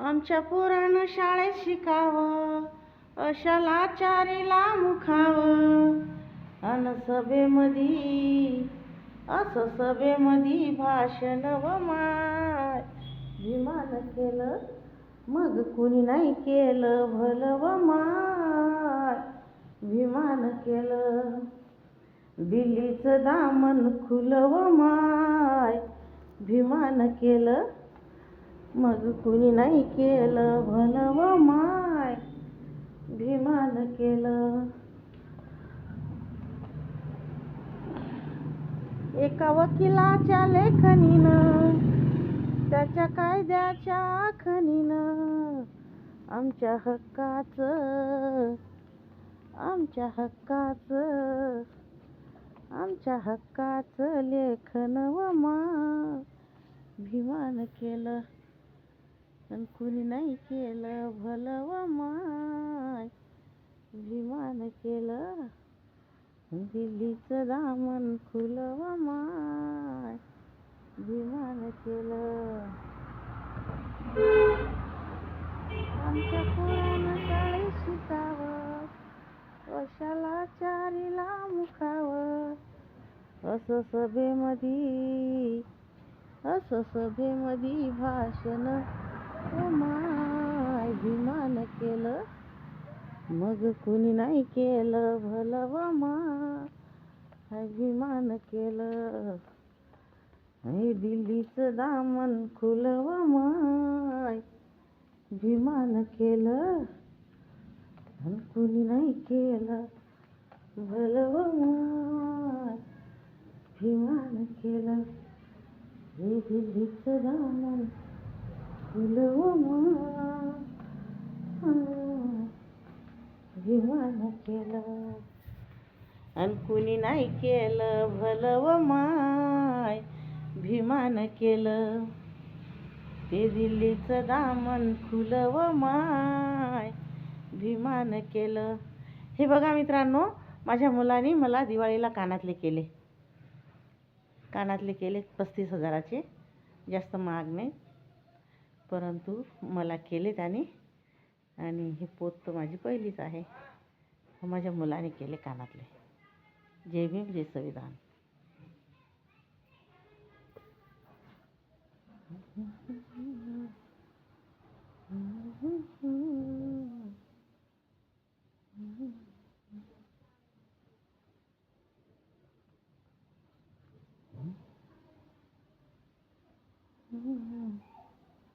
आमच्या पोरानं शाळेत शिकावं, अशा लाचारीला मुखावं. अन सभेमधी असं सभेमधी भाषण व माय. विमान केलं मग कुणी नाही केलं भलं व माय. विमान केलं दिल्लीचं दामन खुलं व माय. विमान केलं मग कुणी नाही केलं भलं व माय. विमान केलं. एका वकिलाच्या लेखणीनं, त्याच्या कायद्याच्या आखणीनं आमच्या हक्काचं लेखन व माय. विमान केलं पण कुणी नाही केलं भलं व माय. विमान केलं दिल्लीचं दामन खुलं व माय. विमान केलं. आमच्या पोरानं शाळेत शिकावं, अशा लाचारीला मुखावं. असं सभेमधी भाषण व माय. विमान केलं मग कुणी नाही केलं भलं व माय. विमान केलं हे दिल्लीचं दामन खुलं व माय. विमान केलं आणि कुणी नाही केलं भलं व माय. विमान केलं हे दिल्लीचं दामन खुलं व माय. विमान केलं आणि कुणी नाही केलं भलं व माय. विमान केलं ते दिल्लीचं दामन खुलं व माय. विमान केलं. हे बघा मित्रांनो, माझ्या मुलाने मला दिवाळीला कानातले केले 35,000चे. जास्त महाग नाही, परंतु मला केले त्याने. आणि ही पोत तर माझी पहिलीच आहे. माझ्या मुलाने केले कानातले. जय भीम, जय संविधान.